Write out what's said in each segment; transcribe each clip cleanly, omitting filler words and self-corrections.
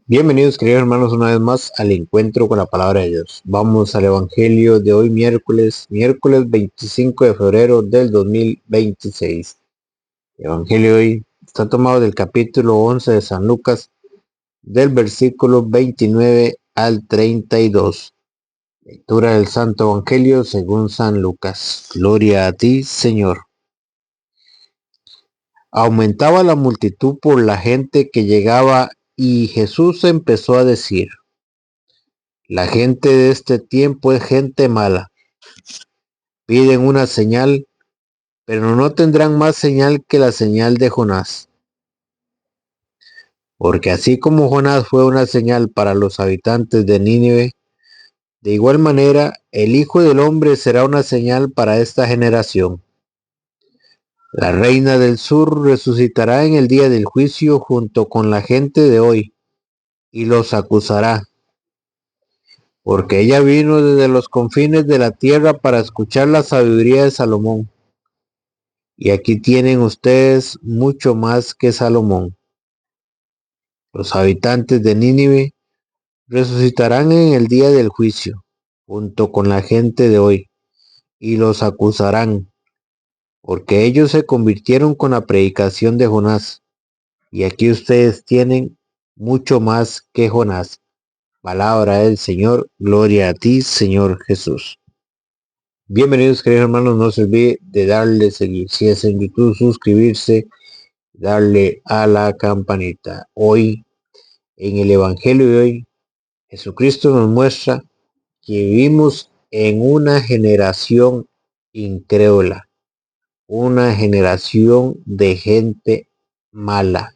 Bienvenidos, queridos hermanos, una vez más al encuentro con la palabra de Dios. Vamos al Evangelio de hoy, miércoles 25 de febrero del 2026. El Evangelio de hoy está tomado del capítulo 11 de San Lucas, del versículo 29 al 32. Lectura del Santo Evangelio según San Lucas. Gloria a ti, Señor. Aumentaba la multitud por la gente que llegaba y Jesús empezó a decir: la gente de este tiempo es gente mala. Piden una señal, pero no tendrán más señal que la señal de Jonás. Porque así como Jonás fue una señal para los habitantes de Nínive, de igual manera el Hijo del Hombre será una señal para esta generación. La reina del sur resucitará en el día del juicio junto con la gente de hoy, y los acusará, porque ella vino desde los confines de la tierra para escuchar la sabiduría de Salomón. Y aquí tienen ustedes mucho más que Salomón. Los habitantes de Nínive resucitarán en el día del juicio, junto con la gente de hoy, y los acusarán, porque ellos se convirtieron con la predicación de Jonás. Y aquí ustedes tienen mucho más que Jonás. Palabra del Señor, gloria a ti, Señor Jesús. Bienvenidos, queridos hermanos, no se olvide de darle seguir. Si es en YouTube, suscribirse, darle a la campanita. Hoy, en el Evangelio de hoy, Jesucristo nos muestra que vivimos en una generación incrédula, una generación de gente mala.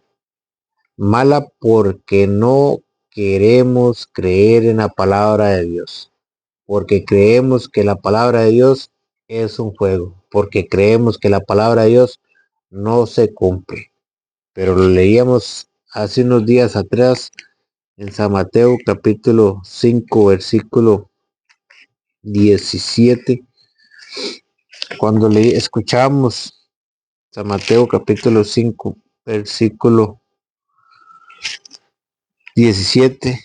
Mala porque no queremos creer en la palabra de Dios, porque creemos que la palabra de Dios es un juego, porque creemos que la palabra de Dios no se cumple. Pero lo leíamos hace unos días atrás en San Mateo capítulo 5 versículo 17, cuando le escuchamos San Mateo capítulo 5 versículo 17,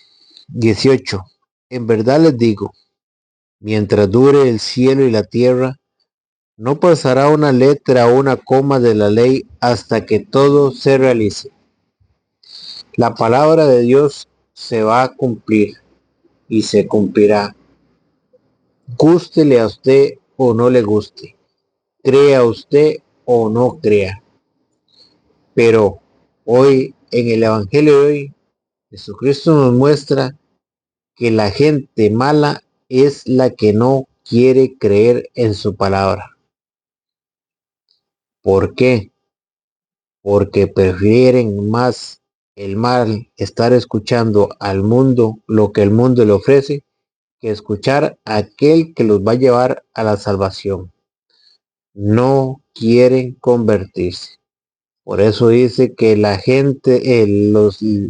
18. En verdad les digo, mientras dure el cielo y la tierra, no pasará una letra o una coma de la ley hasta que todo se realice. La palabra de Dios se va a cumplir y se cumplirá. Gústele a usted o no le guste. Crea usted o no crea. Pero hoy, en el Evangelio de hoy, Jesucristo nos muestra que la gente mala es la que no quiere creer en su palabra. ¿Por qué? Porque prefieren más el mal, estar escuchando al mundo lo que el mundo le ofrece, que escuchar a aquel que los va a llevar a la salvación. No quieren convertirse. Por eso dice que la gente,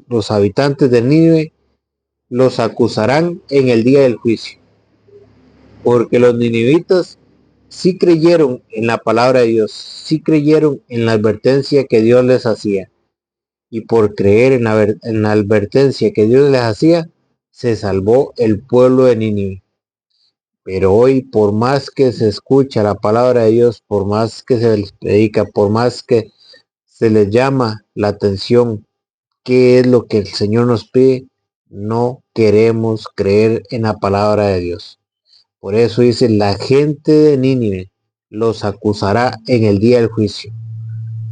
los habitantes de Nínive, los acusarán en el día del juicio. Porque los ninivitas sí creyeron en la palabra de Dios, sí creyeron en la advertencia que Dios les hacía. Y por creer en la advertencia que Dios les hacía, se salvó el pueblo de Nínive. Pero hoy, por más que se escucha la palabra de Dios, por más que se les predica, por más que se les llama la atención, ¿qué es lo que el Señor nos pide? No queremos creer en la palabra de Dios. Por eso dice, la gente de Nínive los acusará en el día del juicio.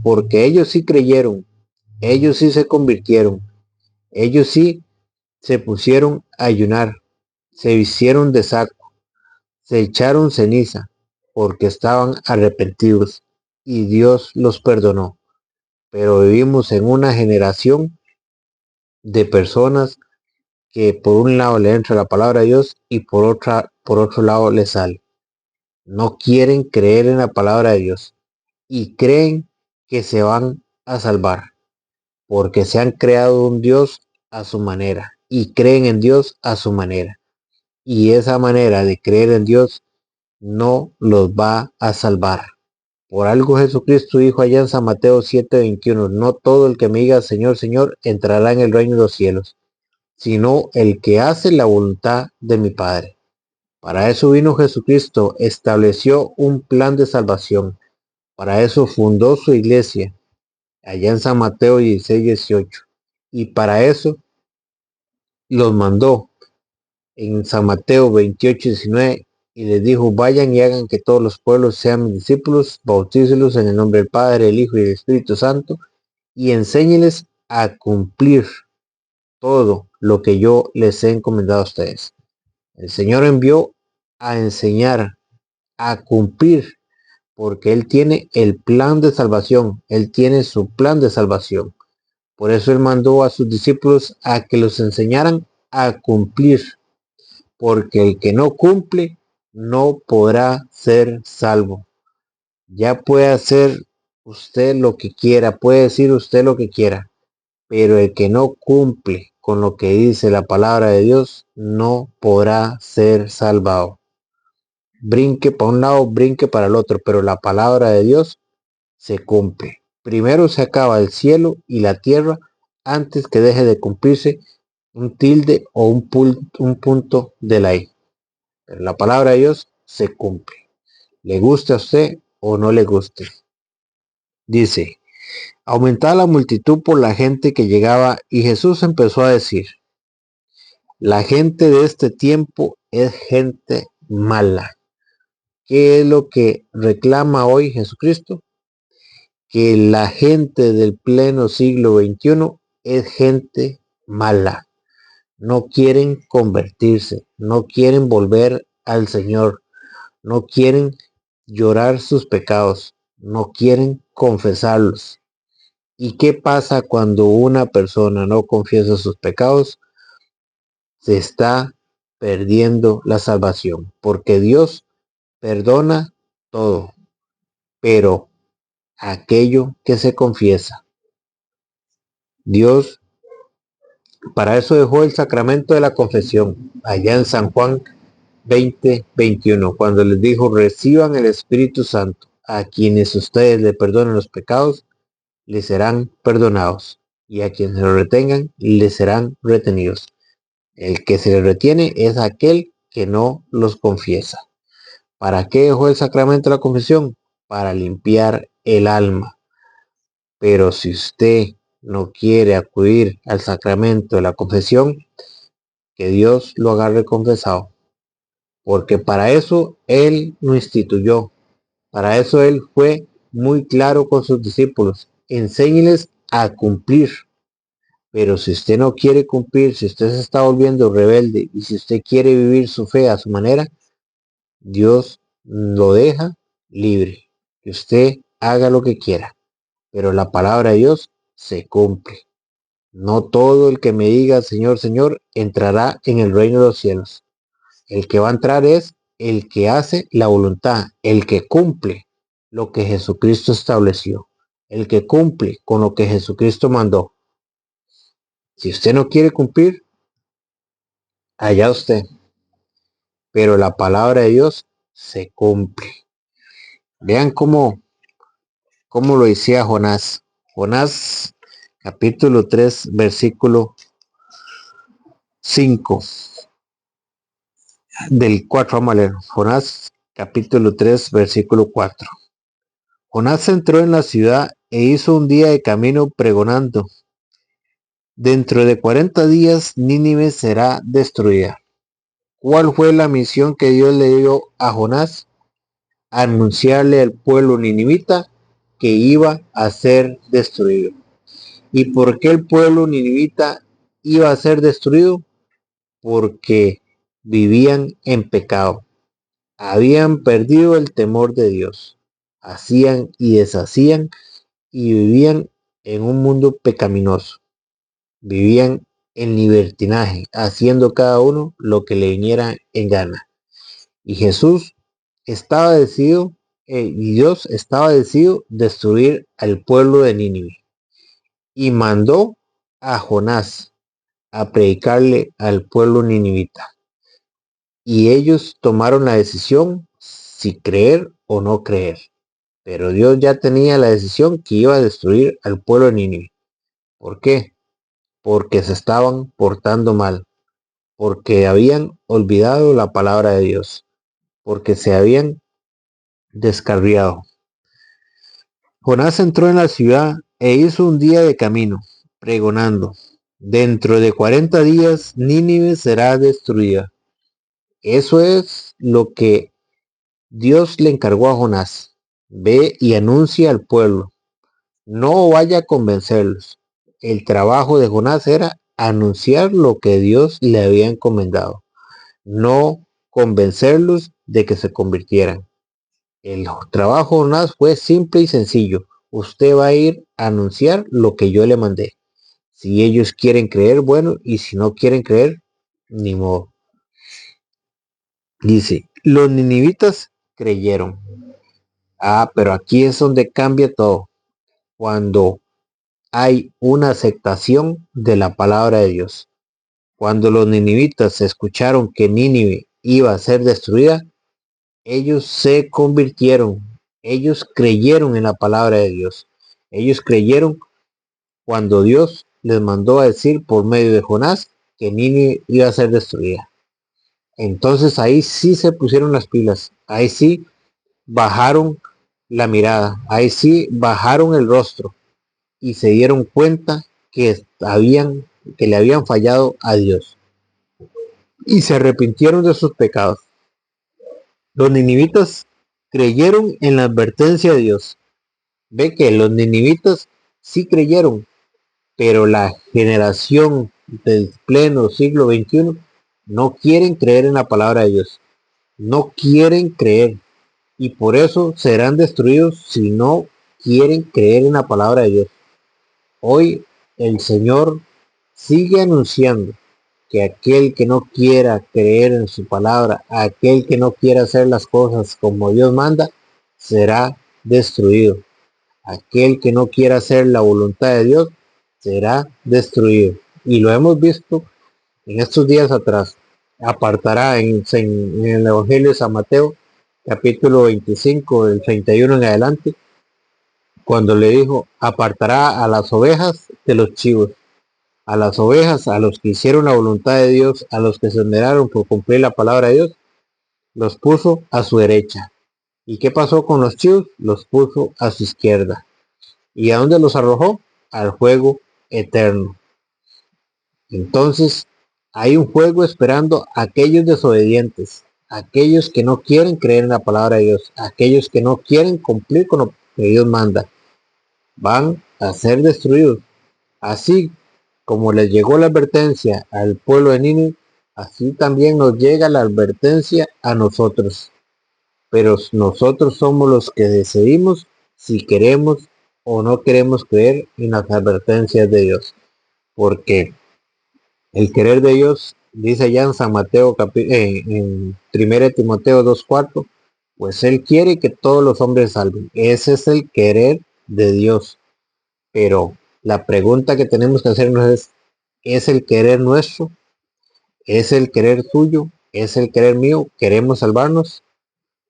Porque ellos sí creyeron, ellos sí se convirtieron, ellos sí se pusieron a ayunar, se vistieron de saco, se echaron ceniza, porque estaban arrepentidos y Dios los perdonó. Pero vivimos en una generación de personas que por un lado le entra la palabra de Dios y por otro lado le sale. No quieren creer en la palabra de Dios y creen que se van a salvar porque se han creado un Dios a su manera y creen en Dios a su manera. Y esa manera de creer en Dios no los va a salvar. Por algo Jesucristo dijo allá en San Mateo 7:21, no todo el que me diga Señor, Señor, entrará en el reino de los cielos, sino el que hace la voluntad de mi Padre. Para eso vino Jesucristo, estableció un plan de salvación. Para eso fundó su iglesia, allá en San Mateo 16:18. Y para eso los mandó en San Mateo 28:19 y les dijo: vayan y hagan que todos los pueblos sean mis discípulos, bautícelos en el nombre del Padre, del Hijo y del Espíritu Santo, y enséñeles a cumplir todo lo que yo les he encomendado a ustedes. El Señor envió a enseñar, a cumplir, porque Él tiene el plan de salvación, Él tiene su plan de salvación. Por eso Él mandó a sus discípulos a que los enseñaran a cumplir, porque el que no cumple no podrá ser salvo. Ya puede hacer usted lo que quiera, puede decir usted lo que quiera, pero el que no cumple con lo que dice la palabra de Dios no podrá ser salvado. Brinque para un lado, brinque para el otro, pero la palabra de Dios se cumple. Primero se acaba el cielo y la tierra antes que deje de cumplirse un tilde o un punto de la I. Pero la palabra de Dios se cumple. Le guste a usted o no le guste. Dice: aumentaba la multitud por la gente que llegaba, y Jesús empezó a decir: la gente de este tiempo es gente mala. ¿Qué es lo que reclama hoy Jesucristo? Que la gente del pleno siglo XXI es gente mala. No quieren convertirse, no quieren volver al Señor, no quieren llorar sus pecados, no quieren confesarlos. ¿Y qué pasa cuando una persona no confiesa sus pecados? Se está perdiendo la salvación, porque Dios perdona todo, pero aquello que se confiesa, Dios, para eso dejó el sacramento de la confesión, allá en San Juan 20:21, cuando les dijo: reciban el Espíritu Santo. A quienes ustedes le perdonen los pecados, les serán perdonados, y a quienes lo retengan, les serán retenidos. El que se le retiene es aquel que no los confiesa. ¿Para qué dejó el sacramento de la confesión? Para limpiar el alma. Pero si usted no quiere acudir al sacramento de la confesión, que Dios lo agarre confesado, porque para eso Él lo instituyó. Para eso Él fue muy claro con sus discípulos: enséñeles a cumplir. Pero si usted no quiere cumplir, si usted se está volviendo rebelde y si usted quiere vivir su fe a su manera, Dios lo deja libre, que usted haga lo que quiera, pero la palabra de Dios se cumple. No todo el que me diga Señor, Señor, entrará en el reino de los cielos. El que va a entrar es el que hace la voluntad, el que cumple lo que Jesucristo estableció, el que cumple con lo que Jesucristo mandó. Si usted no quiere cumplir, allá usted, pero la palabra de Dios se cumple. Vean cómo lo decía Jonás. Jonás capítulo 3 versículo 5 del 4. Vamos a leer. Jonás capítulo 3 versículo 4. Jonás entró en la ciudad e hizo un día de camino pregonando: dentro de 40 días Nínive será destruida. ¿Cuál fue la misión que Dios le dio a Jonás? Anunciarle al pueblo ninivita que iba a ser destruido. ¿Y por qué el pueblo ninivita iba a ser destruido? Porque vivían en pecado. Habían perdido el temor de Dios. Hacían y deshacían y vivían en un mundo pecaminoso. Vivían en libertinaje, haciendo cada uno lo que le viniera en gana. Y Jesús estaba decidido, y Dios estaba decidido destruir al pueblo de Nínive. Y mandó a Jonás a predicarle al pueblo ninivita. Y ellos tomaron la decisión si creer o no creer. Pero Dios ya tenía la decisión que iba a destruir al pueblo de Nínive. ¿Por qué? porque se estaban portando mal, porque habían olvidado la palabra de Dios, porque se habían descarriado. Jonás entró en la ciudad e hizo un día de camino, pregonando: dentro de 40 días Nínive será destruida. Eso es lo que Dios le encargó a Jonás. Ve y anuncia al pueblo. No vaya a convencerlos. El trabajo de Jonás era anunciar lo que Dios le había encomendado, no convencerlos de que se convirtieran. El trabajo de Jonás fue simple y sencillo. Usted va a ir a anunciar lo que yo le mandé. Si ellos quieren creer, bueno, y si no quieren creer, ni modo. Dice, los ninivitas creyeron. Pero aquí es donde cambia todo. Cuando hay una aceptación de la palabra de Dios. Cuando los ninivitas escucharon que Nínive iba a ser destruida, ellos se convirtieron. Ellos creyeron en la palabra de Dios. Ellos creyeron cuando Dios les mandó a decir por medio de Jonás que Nínive iba a ser destruida. Entonces ahí sí se pusieron las pilas. Ahí sí bajaron la mirada. Ahí sí bajaron el rostro y se dieron cuenta que le habían fallado a Dios y se arrepintieron de sus pecados. Los ninivitas creyeron en la advertencia de Dios. Ve que los ninivitas sí creyeron, pero la generación del pleno siglo XXI no quieren creer en la palabra de Dios. No quieren creer y por eso serán destruidos si no quieren creer en la palabra de Dios. Hoy el Señor sigue anunciando que aquel que no quiera creer en su palabra, aquel que no quiera hacer las cosas como Dios manda, será destruido. Aquel que no quiera hacer la voluntad de Dios, será destruido. Y lo hemos visto en estos días atrás. Apartará en el Evangelio de San Mateo, capítulo 25, del 31 en adelante, cuando le dijo, apartará a las ovejas de los chivos. A las ovejas, a los que hicieron la voluntad de Dios, a los que se esmeraron por cumplir la palabra de Dios, los puso a su derecha. ¿Y qué pasó con los chivos? Los puso a su izquierda. ¿Y a dónde los arrojó? Al fuego eterno. Entonces, hay un fuego esperando a aquellos desobedientes, aquellos que no quieren creer en la palabra de Dios, aquellos que no quieren cumplir con lo que Dios manda. Van a ser destruidos. Así como les llegó la advertencia al pueblo de Nínive, así también nos llega la advertencia a nosotros. Pero nosotros somos los que decidimos si queremos o no queremos creer en las advertencias de Dios. Porque el querer de Dios, dice ya en San Mateo, en 1 Timoteo 2:4, pues Él quiere que todos los hombres salven. Ese es el querer de Dios. Pero la pregunta que tenemos que hacernos ¿es el querer nuestro? ¿Es el querer tuyo? ¿Es el querer mío? ¿Queremos salvarnos?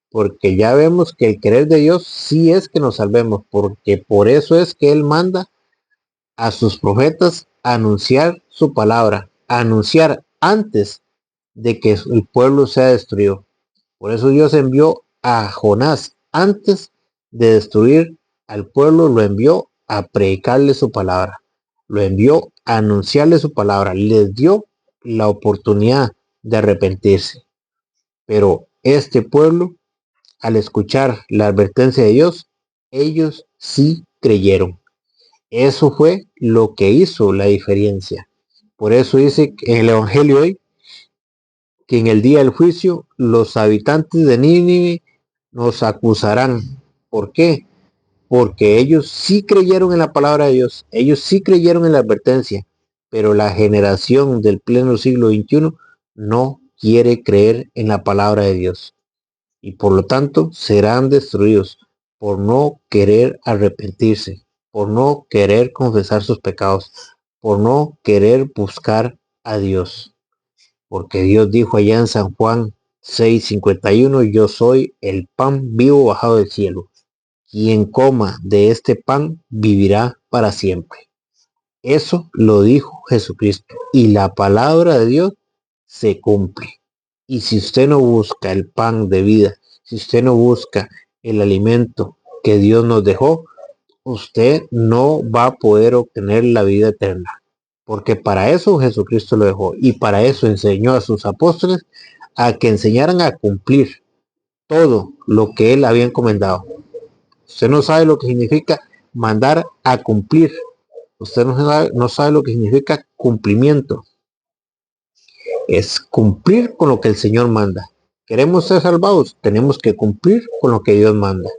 Porque ya vemos que el querer de Dios sí es que nos salvemos, porque por eso es que Él manda a sus profetas a anunciar su palabra, a anunciar antes de que el pueblo sea destruido. Por eso Dios envió a Jonás antes de destruir al pueblo, lo envió a predicarle su palabra, lo envió a anunciarle su palabra, les dio la oportunidad de arrepentirse. Pero este pueblo, al escuchar la advertencia de Dios, ellos sí creyeron. Eso fue lo que hizo la diferencia. Por eso dice en el Evangelio hoy que en el día del juicio los habitantes de Nínive nos acusarán. ¿Por qué? Porque ellos sí creyeron en la palabra de Dios, ellos sí creyeron en la advertencia, pero la generación del pleno siglo XXI no quiere creer en la palabra de Dios y por lo tanto serán destruidos por no querer arrepentirse, por no querer confesar sus pecados, por no querer buscar a Dios. Porque Dios dijo allá en San Juan 6:51, yo soy el pan vivo bajado del cielo. Quien coma de este pan vivirá para siempre. Eso lo dijo Jesucristo y la palabra de Dios se cumple. Y si usted no busca el pan de vida, si usted no busca el alimento que Dios nos dejó, usted no va a poder obtener la vida eterna. Porque para eso Jesucristo lo dejó y para eso enseñó a sus apóstoles a que enseñaran a cumplir todo lo que él había encomendado. Usted no sabe lo que significa mandar a cumplir. Usted no sabe lo que significa cumplimiento. Es cumplir con lo que el Señor manda. ¿Queremos ser salvados? Tenemos que cumplir con lo que Dios manda.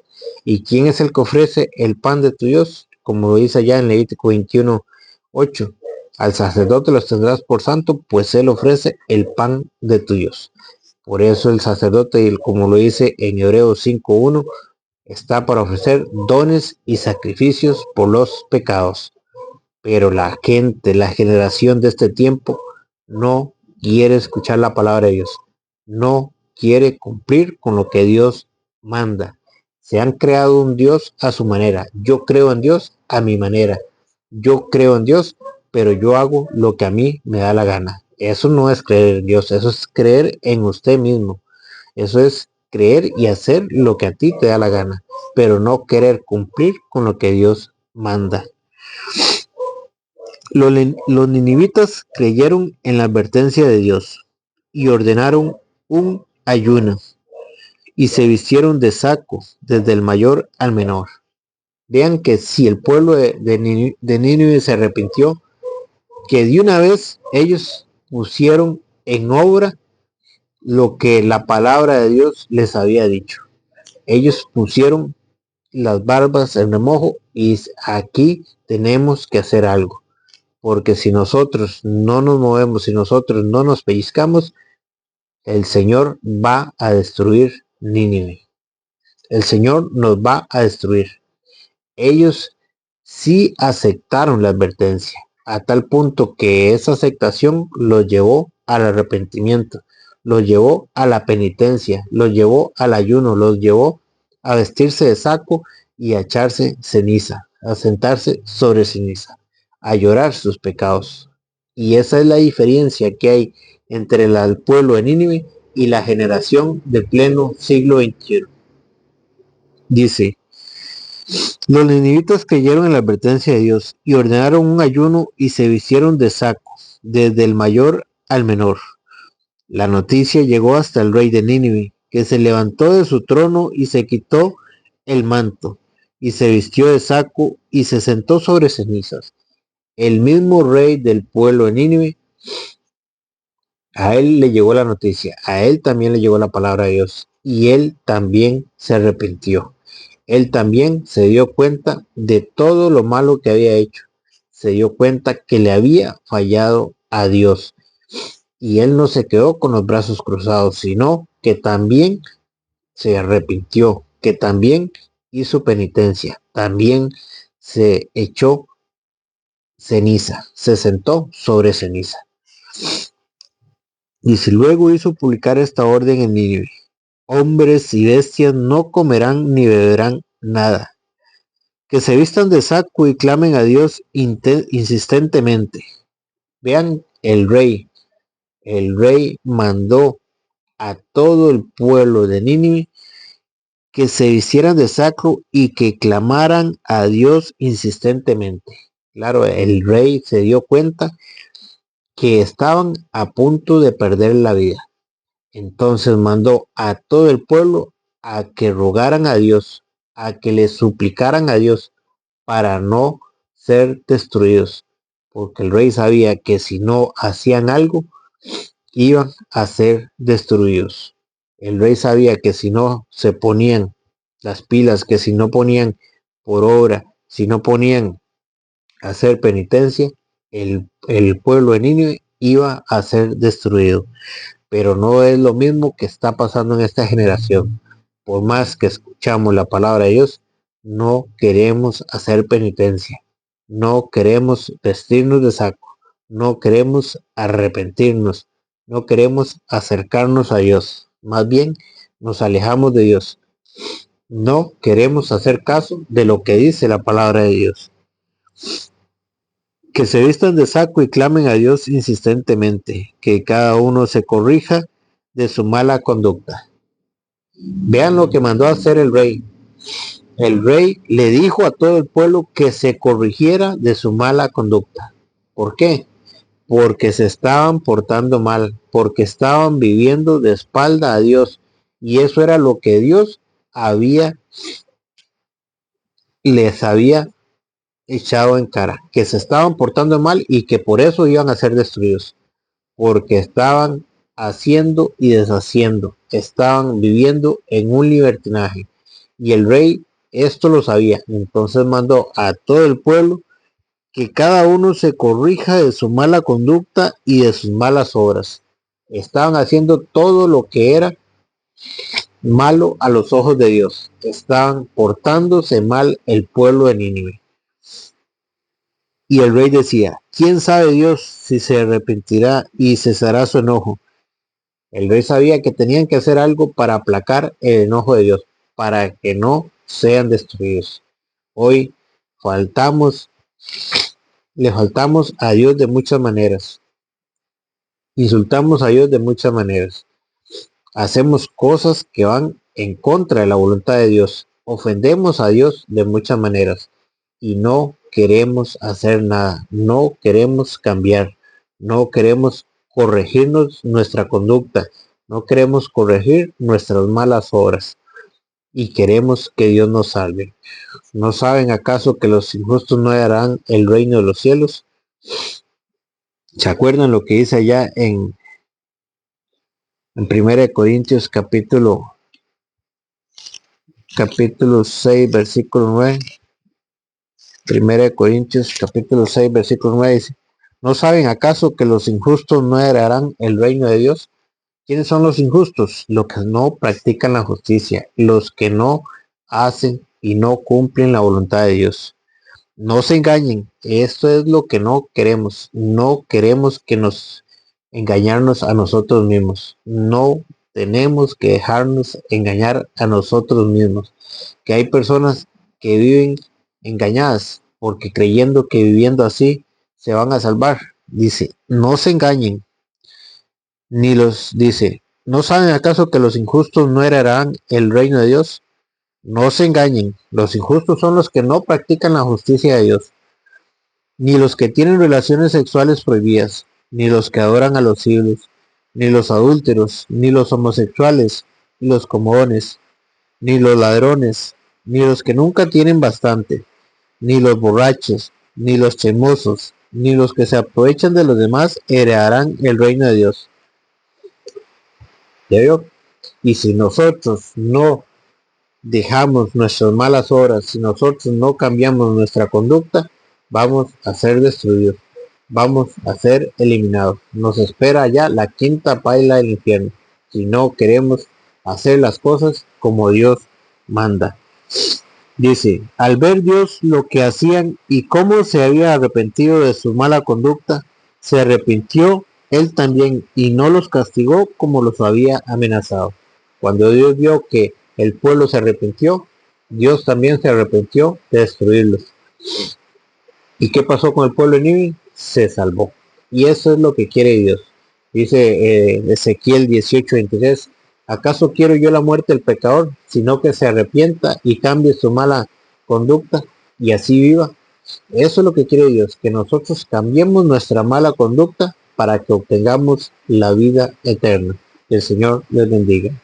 ¿Y quién es el que ofrece el pan de tu Dios? Como lo dice allá en Levítico 21:8. Al sacerdote los tendrás por santo, pues él ofrece el pan de tu Dios. Por eso el sacerdote, como lo dice en Hebreos 5:1, está para ofrecer dones y sacrificios por los pecados. Pero la gente, la generación de este tiempo, no quiere escuchar la palabra de Dios. No quiere cumplir con lo que Dios manda. Se han creado un Dios a su manera. Yo creo en Dios a mi manera. Yo creo en Dios, pero yo hago lo que a mí me da la gana. Eso no es creer en Dios, eso es creer en usted mismo. Eso es creer y hacer lo que a ti te da la gana, pero no querer cumplir con lo que Dios manda. Los ninivitas creyeron en la advertencia de Dios y ordenaron un ayuno y se vistieron de saco desde el mayor al menor. Vean que si el pueblo de Nínive se arrepintió, que de una vez ellos pusieron en obra lo que la palabra de Dios les había dicho. Ellos pusieron las barbas en remojo y aquí tenemos que hacer algo. Porque si nosotros no nos movemos, si nosotros no nos pellizcamos, el Señor va a destruir Nínive. El Señor nos va a destruir. Ellos sí aceptaron la advertencia, a tal punto que esa aceptación los llevó al arrepentimiento, los llevó a la penitencia, los llevó al ayuno, los llevó a vestirse de saco y a echarse ceniza, a sentarse sobre ceniza, a llorar sus pecados. Y esa es la diferencia que hay entre el pueblo de Nínive y la generación del pleno siglo XXI. Dice: los ninivitas creyeron en la advertencia de Dios y ordenaron un ayuno y se vistieron de saco, desde el mayor al menor. La noticia llegó hasta el rey de Nínive, que se levantó de su trono y se quitó el manto, y se vistió de saco y se sentó sobre cenizas. El mismo rey del pueblo de Nínive, a él le llegó la noticia, a él también le llegó la palabra de Dios, y él también se arrepintió. Él también se dio cuenta de todo lo malo que había hecho. Se dio cuenta que le había fallado a Dios. Y él no se quedó con los brazos cruzados, sino que también se arrepintió, que también hizo penitencia, también se echó ceniza, se sentó sobre ceniza. Y si luego hizo publicar esta orden en Nínive: hombres y bestias no comerán ni beberán nada. Que se vistan de saco y clamen a Dios insistentemente. Vean, el rey mandó a todo el pueblo de Nínive que se vistieran de saco y que clamaran a Dios insistentemente. Claro, el rey se dio cuenta que estaban a punto de perder la vida. Entonces mandó a todo el pueblo a que rogaran a Dios, a que le suplicaran a Dios para no ser destruidos, porque el rey sabía que si no hacían algo, iban a ser destruidos. El rey sabía que si no se ponían las pilas, que si no ponían por obra, si no ponían a hacer penitencia, el pueblo de Nínive iba a ser destruido. Pero no es lo mismo que está pasando en esta generación. Por más que escuchamos la palabra de Dios, no queremos hacer penitencia, no queremos vestirnos de saco, no queremos arrepentirnos, no queremos acercarnos a Dios. Más bien nos alejamos de Dios. No queremos hacer caso de lo que dice la palabra de Dios. Que se vistan de saco y clamen a Dios insistentemente, que cada uno se corrija de su mala conducta. Vean lo que mandó a hacer el rey. El rey le dijo a todo el pueblo que se corrigiera de su mala conducta. ¿Por qué? Porque se estaban portando mal, porque estaban viviendo de espalda a Dios. Y eso era lo que Dios les había echado en cara, que se estaban portando mal y que por eso iban a ser destruidos, porque estaban haciendo y deshaciendo, estaban viviendo en un libertinaje. Y el rey esto lo sabía, entonces mandó a todo el pueblo que cada uno se corrija de su mala conducta y de sus malas obras. Estaban haciendo todo lo que era malo a los ojos de Dios. Estaban portándose mal el pueblo de Nínive. Y el rey decía, ¿quién sabe Dios si se arrepentirá y cesará su enojo? El rey sabía que tenían que hacer algo para aplacar el enojo de Dios, para que no sean destruidos. Hoy le faltamos a Dios de muchas maneras. Insultamos a Dios de muchas maneras. Hacemos cosas que van en contra de la voluntad de Dios. Ofendemos a Dios de muchas maneras. Y no queremos hacer nada. No queremos cambiar. No queremos corregirnos nuestra conducta. No queremos corregir nuestras malas obras. Y queremos que Dios nos salve. ¿No saben acaso que los injustos no heredarán el reino de los cielos? ¿Se acuerdan lo que dice allá en 1 Corintios capítulo 6 versículo 9? 1 Corintios capítulo 6 versículo 9 dice, ¿no saben acaso que los injustos no heredarán el reino de Dios? ¿Quiénes son los injustos? Los que no practican la justicia, los que no hacen y no cumplen la voluntad de Dios. No se engañen, esto es lo que no queremos. No queremos que nos engañarnos a nosotros mismos. No tenemos que dejarnos engañar a nosotros mismos. Que hay personas que viven engañadas porque creyendo que viviendo así se van a salvar. Dice, no se engañen, dice, ¿no saben acaso que los injustos no heredarán el reino de Dios? No se engañen, los injustos son los que no practican la justicia de Dios, ni los que tienen relaciones sexuales prohibidas, ni los que adoran a los ídolos, ni los adúlteros, ni los homosexuales, ni los comodones, ni los ladrones, ni los que nunca tienen bastante, ni los borrachos, ni los chismosos, ni los que se aprovechan de los demás heredarán el reino de Dios. ¿Ya vio? Y si nosotros no dejamos nuestras malas obras, si nosotros no cambiamos nuestra conducta, vamos a ser destruidos, vamos a ser eliminados. Nos espera ya la quinta paila del infierno, si no queremos hacer las cosas como Dios manda. Dice, al ver Dios lo que hacían y cómo se había arrepentido de su mala conducta, se arrepintió él también y no los castigó como los había amenazado. Cuando Dios vio que el pueblo se arrepintió, Dios también se arrepintió de destruirlos. ¿Y qué pasó con el pueblo de Nínive? Se salvó. Y eso es lo que quiere Dios. Dice Ezequiel 18:23, ¿acaso quiero yo la muerte del pecador, sino que se arrepienta y cambie su mala conducta y así viva? Eso es lo que quiere Dios, que nosotros cambiemos nuestra mala conducta para que obtengamos la vida eterna. Que el Señor les bendiga.